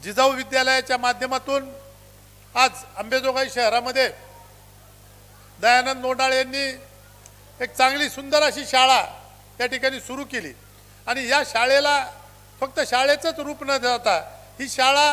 जिजाऊ विद्यालयाच्या माध्यमातून आज अंबेजोगाई शहरामध्ये दयानंद नोंडाळे यांनी एक चांगली सुंदर अशी शाळा त्या ठिकाणी सुरू केली आणि या शाळेला फक्त शाळेचंच रूप न देता ही शाळा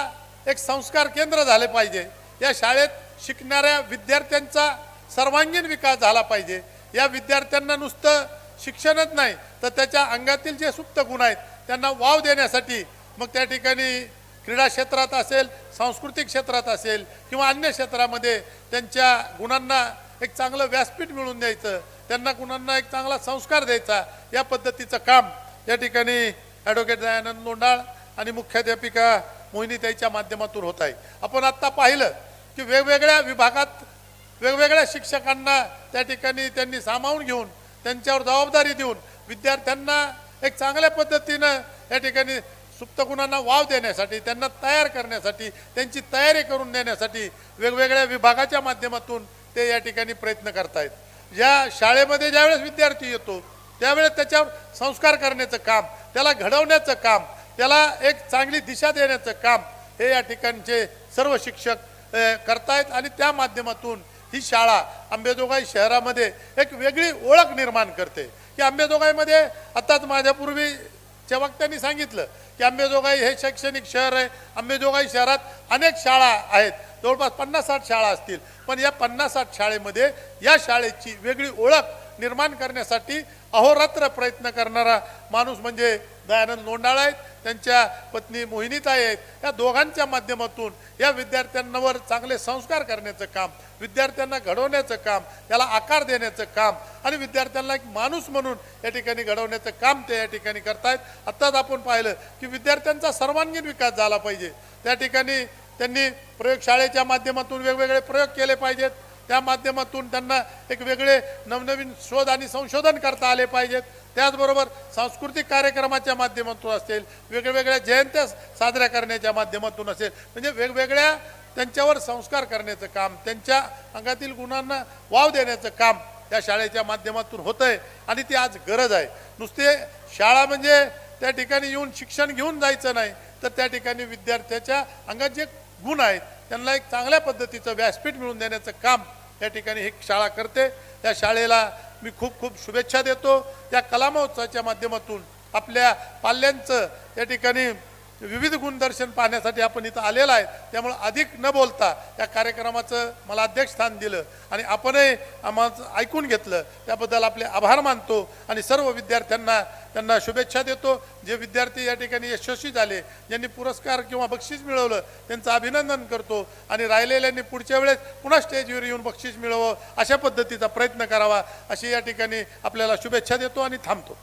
एक संस्कार केंद्र झाले पाहिजे। या शाळेत शिकणाऱ्या विद्यार्थ्यांचा सर्वांगीण विकास झाला पाहिजे। या विद्यार्थ्यांना नुसतं शिक्षणच नाही तर त्याच्या अंगातील जे सुप्त गुण आहेत त्यांना वाव देण्यासाठी मग त्या ठिकाणी क्रीडा क्षेत्रात असेल, सांस्कृतिक क्षेत्रात असेल किंवा अन्य क्षेत्रामध्ये त्यांच्या गुणांना एक चांगलं व्यासपीठ मिळवून द्यायचं, त्यांना गुणांना एक चांगला संस्कार द्यायचा, या पद्धतीचं काम या ठिकाणी ॲडव्होकेट दयानंद नोंडाळ आणि मुख्याध्यापिका मोहिनीताईच्या माध्यमातून होत आहे। आपण आत्ता पाहिलं की वेगवेगळ्या विभागात वेगवेगळ्या शिक्षकांना त्या ठिकाणी त्यांनी सामावून घेऊन त्यांच्यावर जबाबदारी देऊन विद्यार्थ्यांना एक चांगल्या पद्धतीनं या ठिकाणी सुप्त गुणांना वाव देण्यासाठी, त्यांना तयार करण्यासाठी, त्यांची तयारी करून देण्यासाठी वेगवेगळ्या विभागाच्या माध्यमातून ते या ठिकाणी प्रयत्न करतायत। ज्या शाळेमध्ये ज्यावेळेस विद्यार्थी येतो त्यावेळेस त्याच्यावर संस्कार करण्याचं काम, त्याला घडवण्याचं काम, त्याला एक चांगली दिशा देण्याचं काम हे या ठिकाणचे सर्व शिक्षक करतायत आणि त्या माध्यमातून ही शाळा अंबेजोगाई शहरामध्ये एक वेगळी ओळख निर्माण करते की अंबेजोगाईमध्ये आताच माझ्यापूर्वीच्या वक्त्यांनी सांगितलं की अंबेजोगाई हे शैक्षणिक शहर आहे। अंबेजोगाई शहरात अनेक शाळा आहेत, जवळपास 50-60 शाळा असतील, पण या 50-60 शाळेमध्ये या शाळेची वेगळी ओळख निर्माण करण्यासाठी अहोरात्र प्रयत्न करणारा माणूस म्हणजे दयानंद नोंडाळ आहेत, त्यांच्या पत्नी मोहिनीताई आहेत। या दोघांच्या माध्यमातून या विद्यार्थ्यांवर चांगले संस्कार करण्याचं काम, विद्यार्थ्यांना घडवण्याचं काम, त्याला आकार देण्याचं काम आणि विद्यार्थ्यांना एक माणूस म्हणून या ठिकाणी घडवण्याचं काम ते या ठिकाणी करतायत। आत्ताच आपण पाहिलं की विद्यार्थ्यांचा सर्वांगीण विकास झाला पाहिजे, त्या ठिकाणी त्यांनी प्रयोगशाळेच्या माध्यमातून वेगवेगळे प्रयोग केले पाहिजेत, त्या माध्यमातून त्यांना एक वेगळे नवनवीन शोध आणि संशोधन करता आले पाहिजेत। त्याचबरोबर सांस्कृतिक कार्यक्रमाच्या माध्यमातून असेल, वेगवेगळ्या जयंत्या साजऱ्या करण्याच्या माध्यमातून असेल, म्हणजे वेगवेगळ्या त्यांच्यावर संस्कार करण्याचं काम, त्यांच्या अंगातील गुणांना वाव देण्याचं काम या शाळेच्या माध्यमातून होतं आहे आणि ती आज गरज आहे। नुसते शाळा म्हणजे त्या ठिकाणी येऊन शिक्षण घेऊन जायचं नाही, तर त्या ठिकाणी विद्यार्थ्याच्या अंगात जे गुण आहेत त्यांना एक चांगल्या पद्धतीचं व्यासपीठ मिळवून देण्याचं काम या ठिकाणी ही शाळा करते। त्या शाळेला मी खूप खूप शुभेच्छा देतो। त्या कला महोत्सवाच्या माध्यमातून आपल्या पाल्यांचं या ठिकाणी विविध गुणदर्शन पाहण्यासाठी आपण इथं आलेला आहे, त्यामुळे अधिक न बोलता या कार्यक्रमाचं मला अध्यक्षस्थान दिलं आणि आपणही आम्हाला ऐकून घेतलं त्याबद्दल आपले आभार मानतो आणि सर्व विद्यार्थ्यांना त्यांना शुभेच्छा देतो। जे विद्यार्थी या ठिकाणी यशस्वी झाले, ज्यांनी पुरस्कार किंवा बक्षीस मिळवलं त्यांचं अभिनंदन करतो आणि राहिलेल्यांनी पुढच्या वेळेस पुन्हा स्टेजवर येऊन बक्षीस मिळवावं अशा पद्धतीचा प्रयत्न करावा अशी या ठिकाणी आपल्याला शुभेच्छा देतो आणि थांबतो।